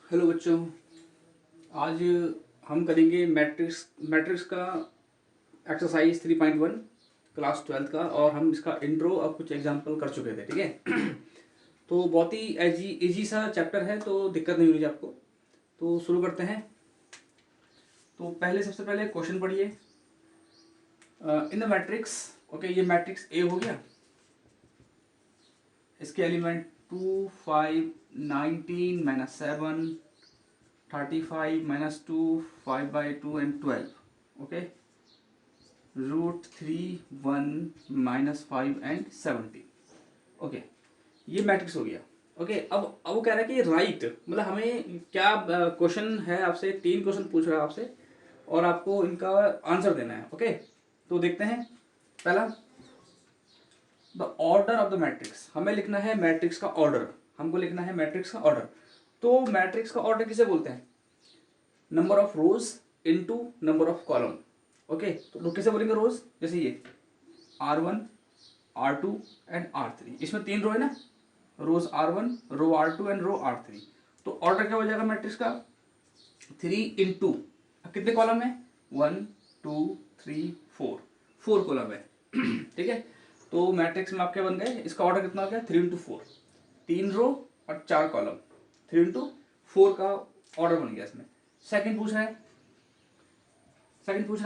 Hello बच्चों, आज हम करेंगे मैट्रिक्स का एक्सरसाइज 3.1 क्लास 12 का। और हम इसका इंट्रो अब कुछ एग्जांपल कर चुके थे, ठीक है। तो बहुत ही इजी सा चैप्टर है, तो दिक्कत नहीं होगी आपको। तो शुरू करते हैं। तो सबसे पहले क्वेश्चन पढ़िए। इन द मैट्रिक्स, ओके, ये मैट्रिक्स ए हो गया। इसके element 2, 5, 19 -7, 35 -2, 5/2 and 12, okay, √3, 1, -5 and 17, okay. ये मैट्रिक्स हो गया, ओके। अब वो कह रहा है कि राइट, मतलब हमें क्या क्वेश्चन है आपसे, 3 क्वेश्चन पूछ रहा है आपसे और आपको इनका आंसर देना है, ओके। तो देखते हैं। पहला, the order of the matrix, हमें लिखना है मैट्रिक्स का ऑर्डर। हमको लिखना है मैट्रिक्स का ऑर्डर। तो मैट्रिक्स का ऑर्डर किसे बोलते हैं? Number of rose into number of column, okay. तो कैसे बोलेंगे रोज? जैसे ये R1, R2 एंड R3, इसमें 3 रो है ना, रोज R1, row R2 and row R3। तो ऑर्डर क्या हो जाएगा मैट्रिक्स का? 3 इंटू, कितने कॉलम है? 1, 2, 3, 4 कॉलम है। ठीक है। तो मैट्रिक्स में आपके बन गए, इसका ऑर्डर कितना हो गया? 3 इंटू 4, 3 रो और 4 कॉलम, 3 इंटू 4 का ऑर्डर बन गया इसमें। सेकंड पूछ रहा है,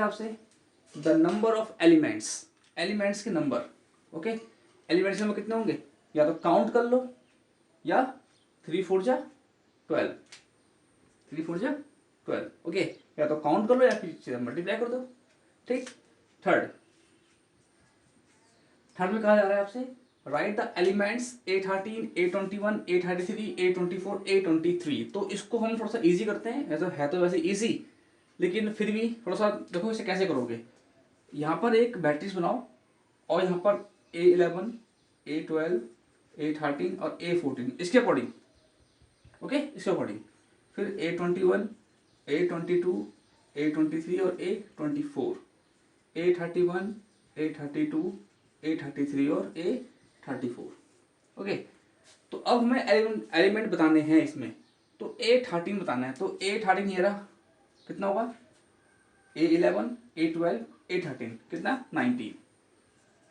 आपसे the number of elements, elements के नंबर, ओके। एलिमेंट्स में कितने होंगे? या तो काउंट कर लो, या 3 4 जा 12, 3 4 जा 12, ओके। या तो काउंट कर लो या फिर मल्टीप्लाई कर दो, ठीक। थर्ड में कहा जा रहा है आपसे, right the elements A13, A21, A33, A24, A23। तो इसको हम थोड़ा सा इजी करते हैं, ऐसा है तो वैसे इजी, लेकिन फिर भी थोड़ा सा देखो इसे कैसे करोगे। यहाँ पर एक मैट्रिक्स बनाओ और यहाँ पर A11, A12, A13 और A14 इसके अकॉर्डिंग, ओके, इसके अकॉर्डिंग। फिर A21, A22, A23 और A24, A31, A32, A33 और A34, ओके। तो अब हमें एलिमेंट बताने हैं इसमें। तो A13 बताना है। तो A13 ये रहा, कितना होगा? A11, A12, A13, कितना? 19।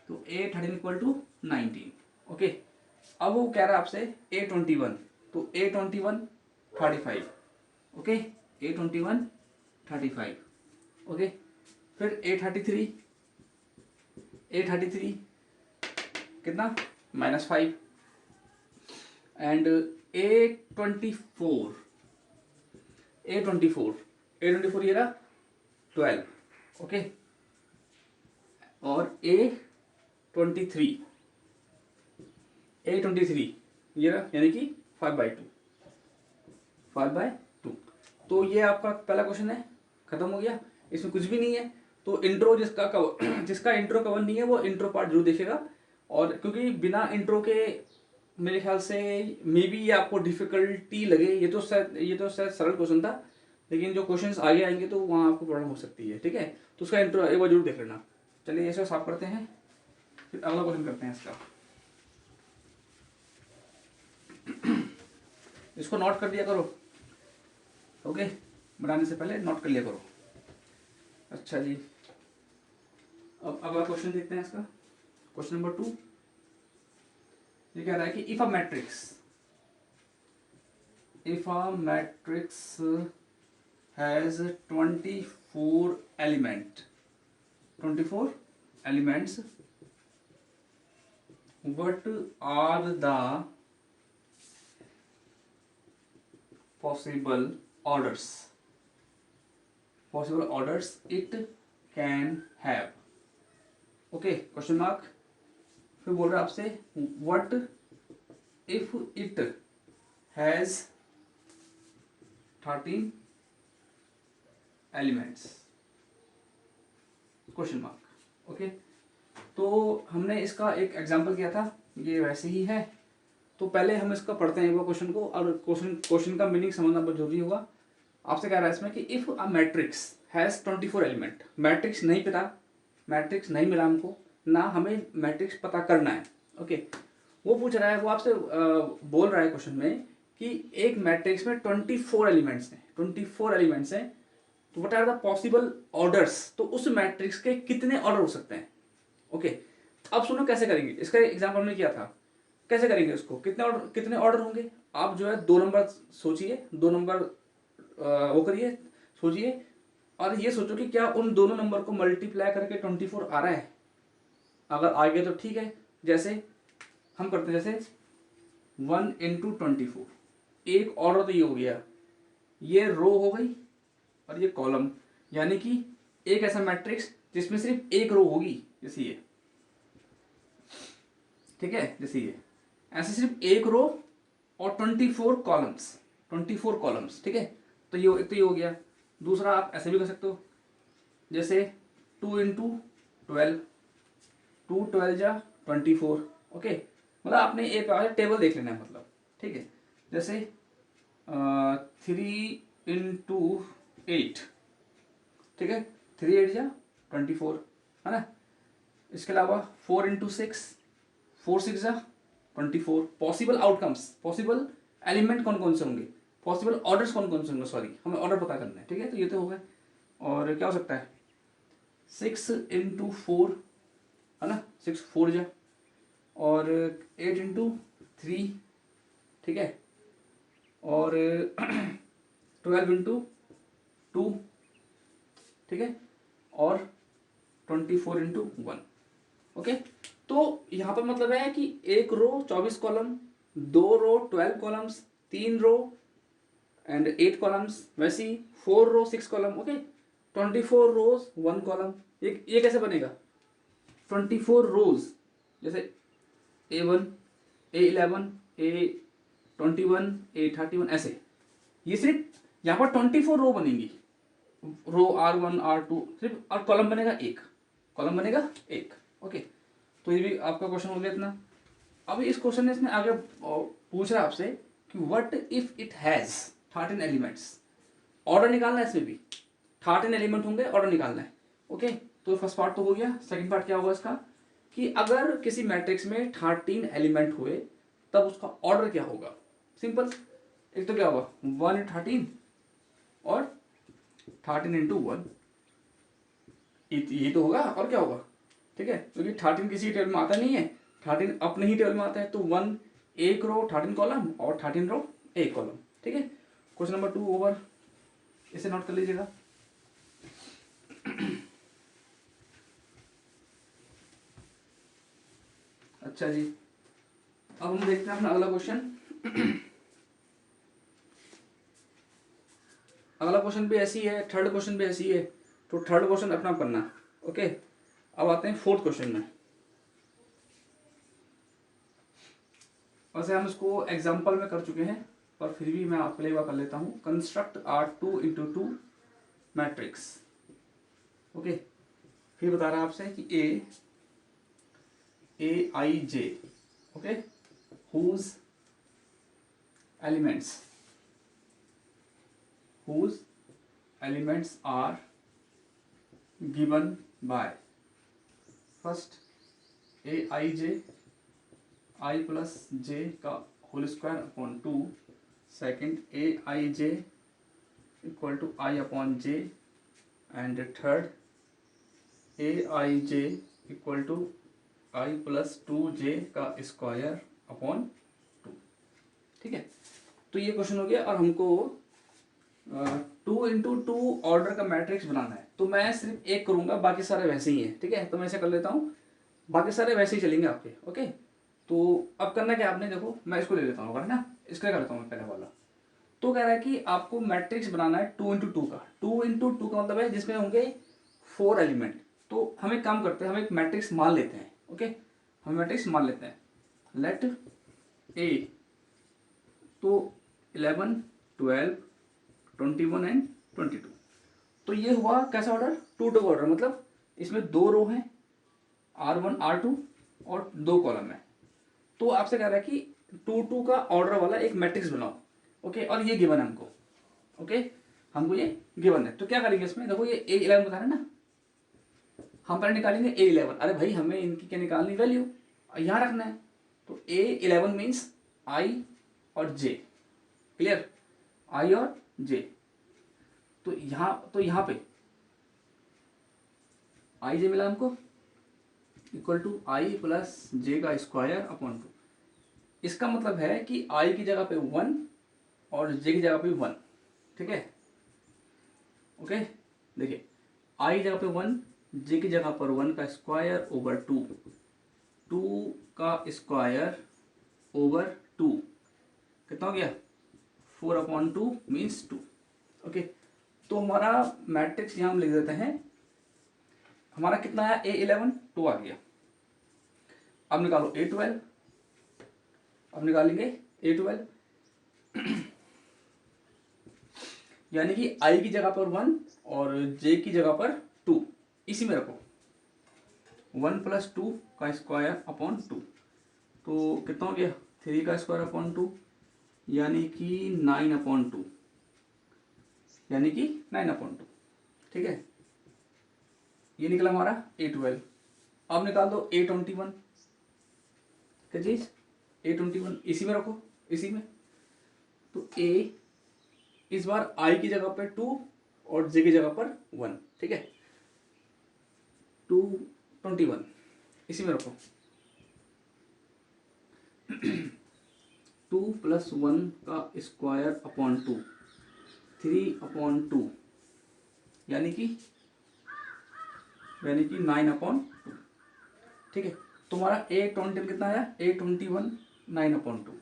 तो A13 इक्वल टू 19, ओके। अब वो कह रहा है आपसे A21, तो A21 35, ओके, A21 35, ओके। फिर A33, A33 कितना? -5 एंड A24, A24 ये रहा 12, ओके। और A23 ये रहा, यानी कि 5/2। तो ये आपका पहला क्वेश्चन है, खत्म हो गया। इसमें कुछ भी नहीं है। तो इंट्रो जिसका इंट्रो कवर नहीं है वो इंट्रो पार्ट जरूर देखेगा। और क्योंकि बिना इंट्रो के मेरे ख्याल से मे बी ये आपको डिफिकल्टी लगे। ये तो शायद सरल क्वेश्चन था, लेकिन जो क्वेश्चंस आगे आएंगे तो वहाँ आपको प्रॉब्लम हो सकती है, ठीक है। तो उसका इंट्रो एक बार जरूर देख लेना। चलिए ऐसे साफ करते हैं, फिर अगला क्वेश्चन करते हैं इसका। इसको नोट कर दिया करो, ओके, बनाने से पहले नोट कर लिया करो। अच्छा जी, अब अगला क्वेश्चन देखते हैं इसका। क्वेश्चन नंबर 2 ये कह रहा है कि if a matrix has 24 elements, what are the possible orders it can have, okay, question mark. फिर बोल रहा है आपसे what if it has 13 elements, question mark, okay. तो हमने इसका एक एग्जांपल किया था, ये वैसे ही है। तो पहले हम इसका पढ़ते हैं वो क्वेश्चन को, और क्वेश्चन का मीनिंग समझना बहुत जरूरी होगा। आपसे कह रहा है इसमें कि if a matrix has 24 element, matrix नहीं पता, मैट्रिक्स नहीं मिला हमको ना, हमें मैट्रिक्स पता करना है, ओके। वो पूछ रहा है, वो आपसे बोल रहा है क्वेश्चन में कि एक मैट्रिक्स में 24 एलिमेंट्स हैं, 24 एलिमेंट्स हैं, तो what are the possible orders, तो उस मैट्रिक्स के कितने ऑर्डर हो सकते हैं। ओके, अब सुनो कैसे करेंगे, इसका एग्जाम्पल हमने किया था, कैसे करेंगे उसको, कितने ऑर्डर होंगे। आप जो है 2 नंबर सोचिए, 2 नंबर वो करिए, सोचिए, और ये सोचो कि क्या उन दोनों नंबर को मल्टीप्लाई करके 24 आ रहा है। अगर आ गया तो ठीक है, जैसे हम करते हैं, जैसे 1 इंटू 24, एक ऑर्डर तो ये हो गया, ये रो हो गई और ये कॉलम, यानी कि एक ऐसा मैट्रिक्स जिसमें सिर्फ एक रो होगी, जैसे ये, ठीक है, जैसे ये ऐसे सिर्फ एक रो और 24 कॉलम्स, 24 कॉलम्स, ठीक है। तो ये एक तो ये हो गया। दूसरा आप ऐसे भी कर सकते हो, जैसे 2 इंटू 12, 2 12 जा 24, ओके। मतलब आपने एक टेबल देख लेना है, मतलब, ठीक है। जैसे 3 इंटू 8, ठीक है, 3 8 जा 24, है ना। इसके अलावा 4 इंटू 6, 4 6 जा 24। पॉसिबल आउटकम्स, पॉसिबल एलिमेंट कौन कौन से होंगे, पॉसिबल ऑर्डर्स कौन कौन से होंगे, सॉरी, हमें ऑर्डर पता करना है, ठीक है। तो ये तो हो गए। और क्या हो सकता है, 6 इंटू 4, है ना, 6 4 जा, और 8 इंटू 3, ठीक है, और 12 इंटू 2, ठीक है, और 24 इंटू 1, ओके। तो यहाँ पर मतलब है कि एक row 24 column, 2 row 12 columns, 3 row and 8 columns, वैसे ही 4 row 6 column, okay, 24 rows 1 column. ये कैसे बनेगा, 24 रोज, जैसे A1 A11 A21 A31, ऐसे, ये सिर्फ यहाँ पर 24 रो बनेंगी, रो R1 R2 सिर्फ, और कॉलम बनेगा एक, कॉलम बनेगा एक, ओके। तो ये भी आपका क्वेश्चन हो गया इतना। अब इस क्वेश्चन ने इसने आगे पूछ रहा है आपसे कि what if it has 13 elements, order निकालना है, इसमें भी 13 एलिमेंट होंगे, ऑर्डर निकालना है, ओके। तो फर्स्ट पार्ट तो हो गया। सेकंड पार्ट क्या होगा इसका, कि अगर किसी मैट्रिक्स में 13 एलिमेंट हुए तब उसका ऑर्डर क्या होगा। सिंपल, एक तो क्या होगा 1 इंटू 13 और 13 इंटू 1, ये तो होगा, और क्या होगा, ठीक है, क्योंकि 13 किसी टेबल में आता नहीं है, 13 अपने ही टेबल में आता है। तो 1 एक रो 13 कॉलम और 13 रो एक कॉलम, ठीक है। क्वेश्चन नंबर 2 ओवर, इसे नोट कर लीजिएगा। अच्छा जी, अब हम देखते हैं अपना अगला क्वेश्चन। अगला क्वेश्चन भी ऐसी है, थर्ड क्वेश्चन भी ऐसी है, तो थर्ड क्वेश्चन अपना करना, ओके। अब आते हैं फोर्थ क्वेश्चन में। वैसे हम इसको एग्जाम्पल में कर चुके हैं, पर फिर भी मैं आपके लिए कर लेता हूँ। Construct R2 into 2 matrix, okay. फिर बता रहा है आपसे कि Aij, okay, whose elements are given by first Aij I plus j का whole square upon 2, second Aij equal to I upon j, and third Aij equal to I plus 2j का square upon 2, ठीक है। तो ये question हो गया, और हमको 2 इंटू 2 ऑर्डर का मैट्रिक्स बनाना है। तो मैं सिर्फ एक करूंगा, बाकी सारे वैसे ही हैं, ठीक है। तो मैं ऐसे कर लेता हूँ, बाकी सारे वैसे ही चलेंगे आपके, ओके। तो अब करना क्या आपने, देखो मैं इसको ले लेता हूँ, है ना, इसका करता हूँ पहले वाला। तो कह रहा है कि आपको मैट्रिक्स बनाना है 2 इंटू 2 का। 2 इंटू 2 का मतलब है जिसमें होंगे 4 एलिमेंट। तो हम एक काम करते हैं, हम एक मैट्रिक्स मान लेते हैं, ओके। हम मैट्रिक्स मान लेते हैं, लेट ए, तो 11 12 21 एंड 22। तो ये हुआ कैसा ऑर्डर, 2 टू ऑर्डर, मतलब इसमें 2 रो हैं, R1 R2 और 2 कॉलम है। तो आपसे कह रहा है कि 2 2 का ऑर्डर वाला एक मैट्रिक्स बनाओ, ओके। और ये गिवन है हमको, ओके, हमको ये गिवन है। तो क्या करेंगे इसमें, देखो ये A11 बता रहे हैं ना, हम पहले निकालेंगे A11। अरे भाई हमें इनकी क्या निकालनी, वैल्यू यहाँ रखना है। तो A11 मीन्स I और J, क्लियर, आई और जे। तो यहाँ पे आई जे मिला हमको इक्वल टू आई प्लस जे का स्क्वायर अपॉन 2। इसका मतलब है कि आई की जगह पे 1 और जे की जगह पे 1, ठीक है। ओके, देखिए आई की जगह पे 1, जे की जगह पर 1 का स्क्वायर ओवर 2, 2 का स्क्वायर ओवर 2 कितना हो गया 4/2 मीन्स 2। ओके, तो हमारा मैट्रिक्स यहाँ हम लिख देते हैं। हमारा कितना आया A11 2 आ गया। अब निकालो A12, अब निकालेंगे A12 यानी कि I की जगह पर 1 और J की जगह पर 2 इसी में रखो। 1 + 2 का स्क्वायर अपॉन 2, तो कितना हो गया 3 का स्क्वायर अपॉन 2 यानी कि 9/2, यानी कि 9/2, ठीक है। ये निकला हमारा A12। अब निकाल दो A21, क्या चीज A21 इसी में रखो, इसी में। तो A इस बार I की जगह पर 2 और J की जगह पर 1, ठीक है। 221 इसी में रखो। 2 + 1 का स्क्वायर अपॉन 2, 3/2 यानी कि 9/2, ठीक है। तुम्हारा A21 कितना आया A21 9/2,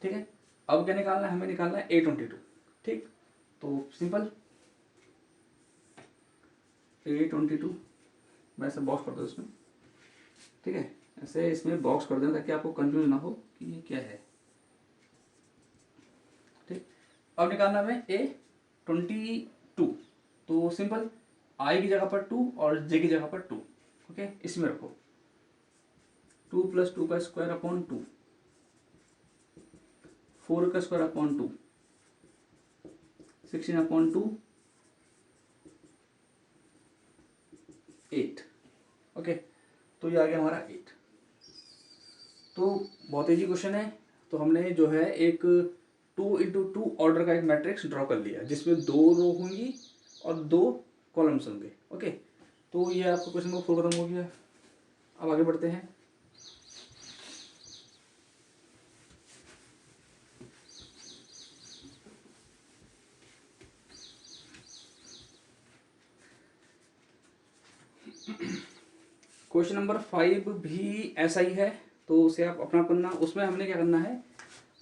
ठीक है। अब क्या निकालना है, हमें निकालना है A22, ठीक। तो सिंपल A22 मैं ऐसे बॉक्स कर दो इसमें, ठीक है। ऐसे इसमें बॉक्स कर देना ताकि आपको कंफ्यूज ना हो कि ये क्या है, ठीक। अब निकालना हमें A22, तो सिंपल I की जगह पर 2 और J की जगह पर 2, ओके, इसमें रखो। 2 + 2 का स्क्वायर अपॉन 2, 4 का स्क्वायर अपॉन 2, 16/2 8, ओके। तो ये आ गया हमारा 8। तो बहुत ईजी क्वेश्चन है। तो हमने जो है एक 2x2 ऑर्डर का एक मैट्रिक्स ड्रॉ कर लिया जिसमें 2 रो होंगी और 2 कॉलम्स होंगे, ओके। तो ये आपका क्वेश्चन नंबर 4 खत्म हो गया। अब आगे बढ़ते हैं। क्वेश्चन नंबर 5 भी ऐसा ही है, तो उसे आप अपना पढ़ना। उसमें हमने क्या करना है,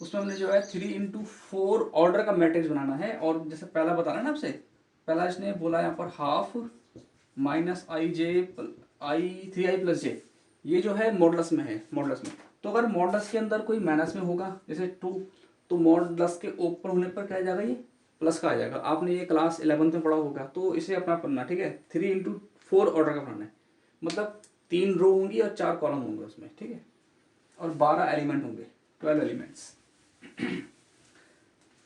उसमें हमने जो है 3x4 ऑर्डर का मैट्रिक्स बनाना है। और जैसे पहला बता रहा है ना आपसे, पहला इसने बोला यहाँ पर हाफ माइनस आई 3i + j, ये जो है मॉडुलस में है, मॉडुलस में। तो अगर मॉडुलस के अंदर कोई माइनस में होगा जैसे 2, तो मॉडुलस के ऊपर होने पर क्या आ जाएगा, ये प्लस का आ जाएगा। आपने ये क्लास 11th में पढ़ा होगा, तो इसे अपना पढ़ना, ठीक है। 3x4 ऑर्डर का बनाना है, मतलब 3 रो होंगी और 4 कॉलम होंगे उसमें, ठीक है। और 12 एलिमेंट होंगे, 12 एलिमेंट्स।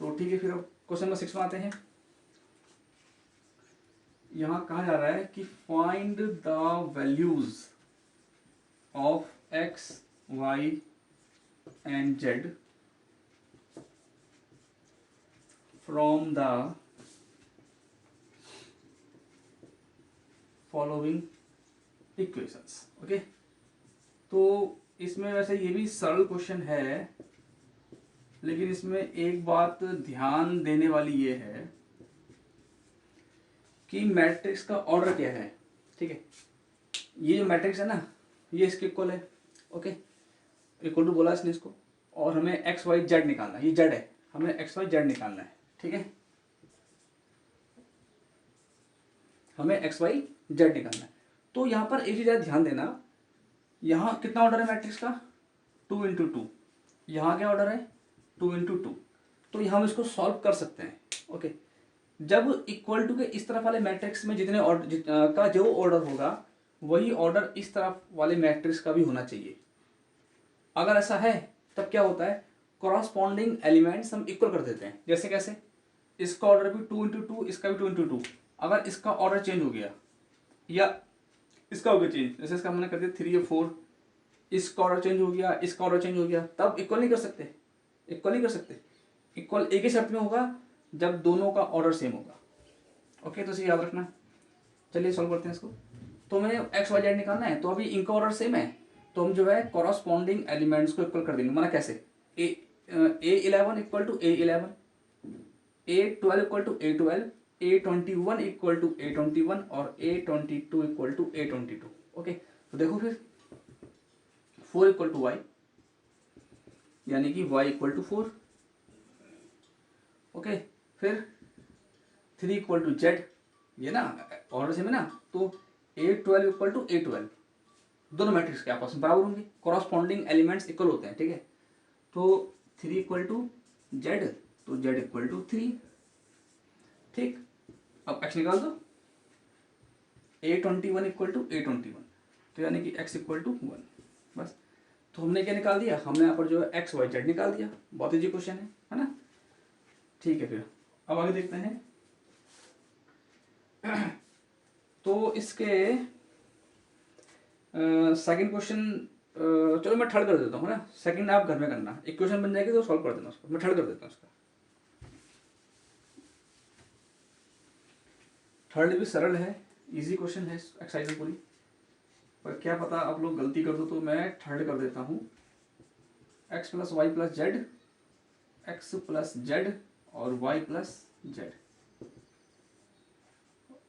तो ठीक है, फिर अब क्वेश्चन नंबर 6 में आते हैं। यहाँ कहा जा रहा है कि find the values of x, y and z from the following equations, okay. तो इसमें वैसे ये भी सरल क्वेश्चन है, लेकिन इसमें एक बात ध्यान देने वाली ये है कि मैट्रिक्स का ऑर्डर क्या है, ठीक है। ये जो मैट्रिक्स है ना, ये इसके इक्वल है, ओके। इक्वल टू बोला इसने इसको, और हमें एक्स वाई जेड निकालना है। ये जेड है, हमें एक्स वाई जेड निकालना है, ठीक है। हमें एक्स वाई जेड निकालना है। तो यहाँ पर एक चीज ध्यान देना, यहाँ कितना ऑर्डर है मैट्रिक्स का 2x2, यहाँ क्या ऑर्डर है 2x2। तो यहाँ हम इसको सॉल्व कर सकते हैं, ओके। जब इक्वल टू के इस तरफ वाले मैट्रिक्स में जितने ऑर्डर का जो ऑर्डर होगा, वही ऑर्डर इस तरफ वाले मैट्रिक्स का भी होना चाहिए। अगर ऐसा है तब क्या होता है, कॉरस्पॉन्डिंग एलिमेंट्स हम इक्वल कर देते हैं। जैसे कैसे, इसका ऑर्डर भी 2x2, इसका भी 2x2। अगर इसका ऑर्डर चेंज हो गया या इसका हो गया चेंज, जैसे इसका हमने कर दिया 3 या 4, इसका ऑर्डर चेंज हो गया, इसका ऑर्डर चेंज हो गया, तब इक्वल नहीं कर सकते, इक्वल नहीं कर सकते। इक्वल एक ही शर्त में होगा जब दोनों का ऑर्डर सेम होगा। ओके, तो इसे याद रखना। चलिए सॉल्व करते हैं इसको। तो हमें एक्स वाई जेड निकालना है, तो अभी इनका ऑर्डर सेम है, तो हम जो है कॉरस्पॉन्डिंग एलिमेंट्स को इक्वल कर देंगे। माना कैसे, A11 equal to A11, A12 equal to A12, A21 equal to A21 और A22 equal to A22। Okay, तो देखो फिर 4 इक्वल टू वाई, यानी कि y इक्वल टू 4। ओके, फिर 3 इक्वल टू जेड, ये ना ऑर्डर से में ना, तो A12 इक्वल टू A12, दोनों मैट्रिक्स के आपस में बराबर होंगे, कॉरस्पॉन्डिंग एलिमेंट्स इक्वल होते हैं। ठीक है, तो 3 इक्वल टू जेड, तो जेड इक्वल टू 3। ठीक, अब x निकाल दो, A21 इक्वल टू A21, तो यानी कि x इक्वल टू 1। बस, तो हमने क्या निकाल दिया, हमने यहाँ पर जो है एक्स वाई जेड निकाल दिया। बहुत इजी क्वेश्चन है ना। ठीक है, फिर अब आगे देखते हैं। तो इसके सेकंड क्वेश्चन, चलो मैं थर्ड कर देता हूँ ना, सेकंड आप घर में करना, एक क्वेश्चन बन जाएगी तो सॉल्व कर देना उसको, मैं थर्ड कर देता हूँ उसका। थर्ड भी सरल है, इजी क्वेश्चन है एक्सरसाइज पूरी, पर क्या पता आप लोग गलती कर दो, तो मैं थर्ड कर देता हूँ। X plus y plus z, x plus z और वाई प्लस जेड,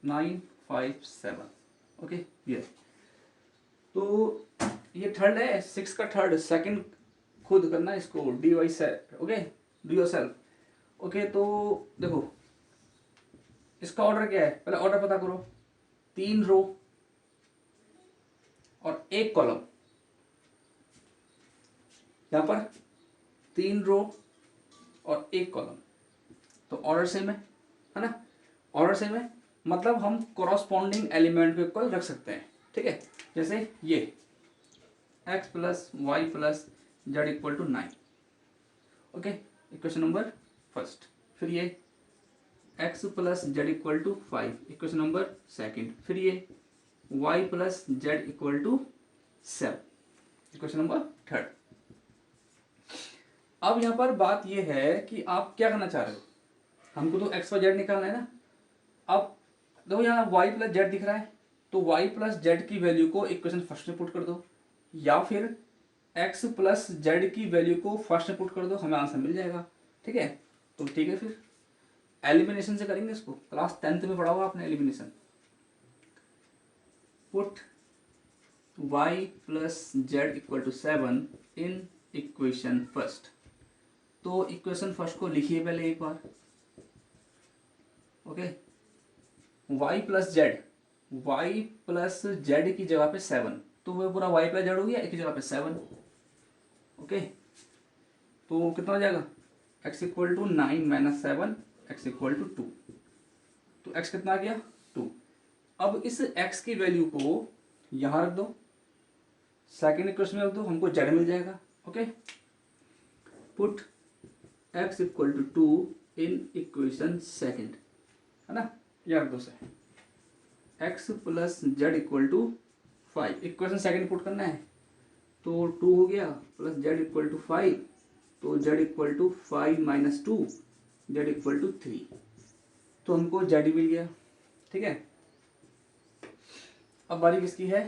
9 5 7। ओके, ये तो ये थर्ड है, 6 का थर्ड, सेकंड खुद करना इसको, D Y set. Okay, do your self. Okay, तो देखो इसका ऑर्डर क्या है, पहले ऑर्डर पता करो। 3 रो और 1 कॉलम, यहां पर 3 रो और 1 कॉलम, तो ऑर्डर सेम है ना। ऑर्डर सेम है मतलब हम कॉरस्पॉन्डिंग एलिमेंट को इक्वल रख सकते हैं। ठीक है, जैसे ये x plus y plus z equal to 9। Okay, equation number first. फिर ये x plus z equal to 5, equation number second. फिर ये y plus z equal to 7, equation number third. अब यहाँ पर बात यह है कि आप क्या करना चाह रहे हो, हमको तो एक्स वाई जेड निकालना है ना। अब देखो यहाँ y प्लस जेड दिख रहा है, तो y प्लस जेड की वैल्यू को इक्वेशन फर्स्ट में पुट कर दो, या फिर x प्लस जेड की वैल्यू को फर्स्ट में पुट कर दो, हमें आंसर मिल जाएगा। ठीक है, तो ठीक है, फिर एलिमिनेशन से करेंगे इसको, क्लास 10th में पढ़ा हुआ आपने elimination. Put y plus z equal to 7 in equation first. तो इक्वेशन फर्स्ट को लिखिए पहले एक बार। ओके, y प्लस जेड की जगह पे 7, तो वह पूरा y प्लस जेड हो गया, एक की जगह पे 7। ओके, तो कितना हो जाएगा, x equal to 9 minus 7, x equal to 2, तो x कितना आ गया 2। अब इस x की वैल्यू को यहां रख दो, सेकेंड इक्वेशन में रख दो, हमको z मिल जाएगा। Okay, put x equal to 2 in equation second, है ना, यह रख दो से x plus z equal to 5, equation second put करना है, तो 2 हो गया प्लस जेड इक्वल टू 5, तो z equal to 5 minus 2, z equal to 3, तो हमको जेड मिल गया। ठीक है, अब बारी किसकी है,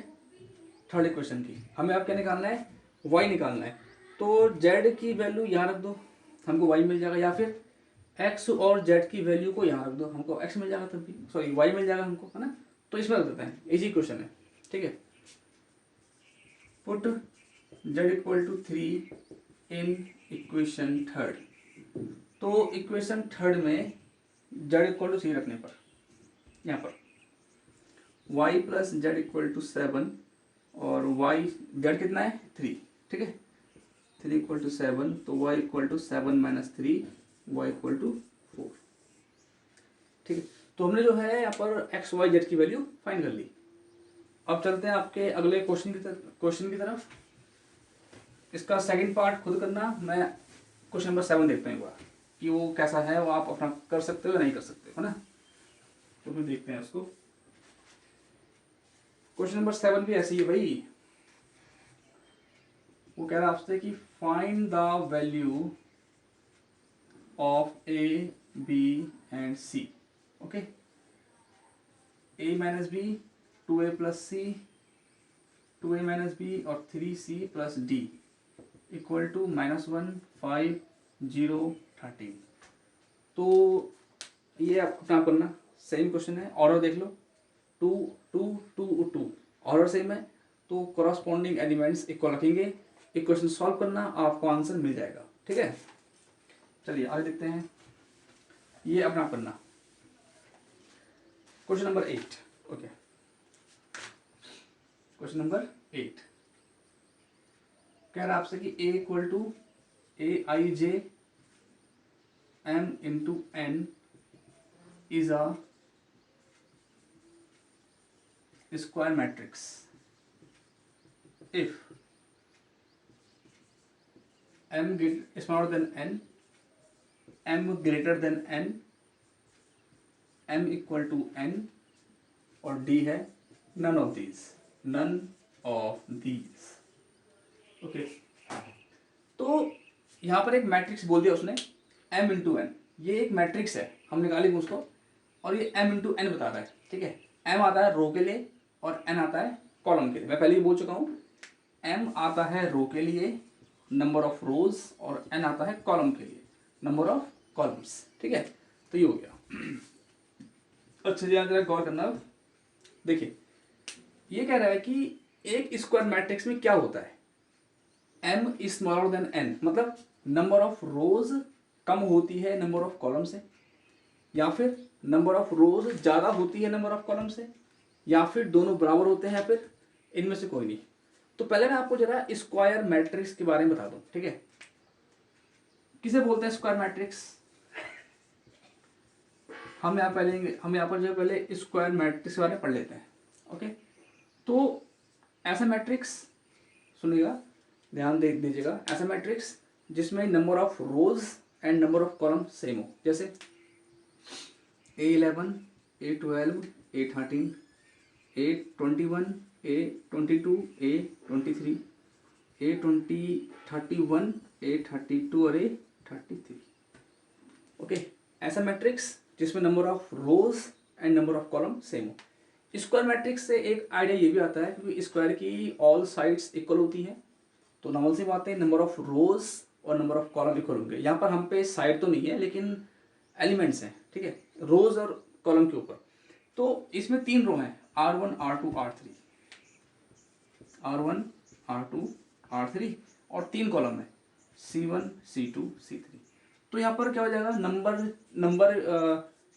थर्ड इक्वेशन की। हमें अब क्या निकालना है, y निकालना है, तो z की वैल्यू यहाँ रख दो, हमको y मिल जाएगा, या फिर x और z की वैल्यू को यहाँ रख दो, हमको x मिल जाएगा, तब भी सॉरी y मिल जाएगा हमको, है ना। तो इसमें रख देते हैं, इजी क्वेश्चन है। ठीक है, put z equal to 3 in equation third. तो इक्वेशन थर्ड में z इक्वल टू 3 रखने पर यहाँ पर y plus z equal to 7 और y जेड कितना है 3। ठीक है, 3 इक्वल टू 7, तो y equal to 7 minus 3, y equal to 4। ठीक है, तो हमने जो है यहाँ पर x y z की वैल्यू फाइंड कर ली। अब चलते हैं आपके अगले क्वेश्चन की तरफ। इसका सेकंड पार्ट खुद करना, मैं क्वेश्चन नंबर 7 देखते हैं एक बार कि वो कैसा है, वो आप अपना कर सकते हो या नहीं कर सकते हो, है ना। तो फिर देखते हैं उसको। क्वेश्चन नंबर 7 भी ऐसी है भाई, वो कह रहा है आपसे कि find the value of a b and c. Okay, a minus b, 2a plus c, 2a minus b और 3c plus D equal to -1 5 0 13। तो ये आपको क्या करना, सेम क्वेश्चन है, ऑर्डर देख लो, 2 2 2 2 ऑर्डर सेम है, तो करॉस्पॉन्डिंग एलिमेंट्स इक्वल रखेंगे, इक्वेशन सॉल्व करना, आपको आंसर मिल जाएगा। ठीक है, चलिए आगे देखते हैं। ये अपना करना question number 8। Okay, question number 8 कह रहा है आपसे कि a equal to a i j m into n is a square matrix if m smaller than n, m greater than n, m equal to n और d है none of these, none of these। Okay, तो यहाँ पर एक matrix बोल दिया उसने m into N, ये एक मैट्रिक्स है, हम निकालेंगे उसको, और ये m इंटू एन बता रहा है। ठीक है, m आता है रो के लिए और n आता है कॉलम के लिए। मैं पहले ही बोल चुका हूँ, m आता है रो के लिए नंबर ऑफ रोज और n आता है कॉलम के लिए नंबर ऑफ कॉलम्स। ठीक है, तो ये हो गया। अच्छा जी, जरा गौर करना। देखिए, ये कह रहा है कि एक स्क्वायर मैट्रिक्स में क्या होता है, m is smaller than n, मतलब नंबर ऑफ रोज कम होती है नंबर ऑफ कॉलम से, या फिर नंबर ऑफ रोज ज्यादा होती है नंबर ऑफ कॉलम से, या फिर दोनों बराबर होते हैं, या फिर इनमें से कोई नहीं। तो पहले मैं आपको जरा स्क्वायर मैट्रिक्स के बारे में बता दूं। ठीक है, किसे बोलते हैं स्क्वायर मैट्रिक्स? हम यहाँ पर जो पहले स्क्वायर मैट्रिक्स के बारे में पढ़ लेते हैं। ओके, तो ऐसा मैट्रिक्स, सुनिएगा, ध्यान दे दीजिएगा, ऐसा मैट्रिक्स जिसमें number of rose and number of column same हो, जैसे A11 A12 A13 A21 A22 A23 A20 31 A32 और A33। ओके, ऐसा मैट्रिक्स जिसमें number of rose and number of column same हो। स्क्वायर मैट्रिक्स से एक आइडिया ये भी आता है क्योंकि स्क्वायर की ऑल साइड्स इक्वल होती हैं, तो नॉर्मल सी बात है, नंबर ऑफ रोज और नंबर ऑफ कॉलम इक्वल होंगे। यहाँ पर हम पे साइड तो नहीं है लेकिन एलिमेंट्स हैं। ठीक है, रोज और कॉलम के ऊपर। तो इसमें 3 रो हैं, R1 R2 R3, R1 R2 R3, और 3 कॉलम है, C1 C2 C3। तो यहाँ पर क्या हो जाएगा, नंबर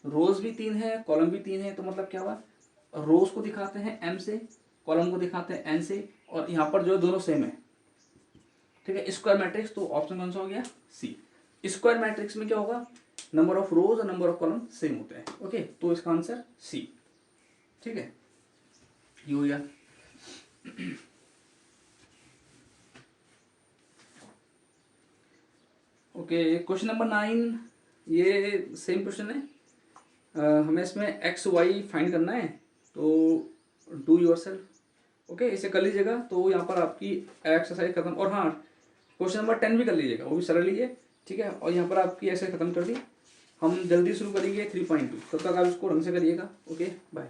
रोज भी 3 है, कॉलम भी 3 है, तो मतलब क्या हुआ, रोज को दिखाते हैं m से, कॉलम को दिखाते हैं n से, और यहाँ पर जो दोनों सेम है। ठीक है, स्क्वायर मैट्रिक्स, तो ऑप्शन कौन सा हो गया, सी। स्क्वायर मैट्रिक्स में क्या होगा, नंबर ऑफ रोज और नंबर ऑफ कॉलम सेम होते हैं। ओके, तो इसका आंसर सी। ठीक है, ये हो गया। ओके, क्वेश्चन नंबर 9, ये सेम क्वेश्चन है। हमें इसमें एक्स वाई फाइंड करना है, तो डू योर सेल्फ। ओके, इसे कर लीजिएगा, तो यहाँ पर आपकी एक्सरसाइज खत्म। और हाँ, क्वेश्चन नंबर 10 भी कर लीजिएगा, वो भी सरल ही है। ठीक है, और यहाँ पर आपकी एक्सरसाइज खत्म कर दी। हम जल्दी शुरू करेंगे 3.2, तब तक आप इसको ढंग से करिएगा। Okay, bye.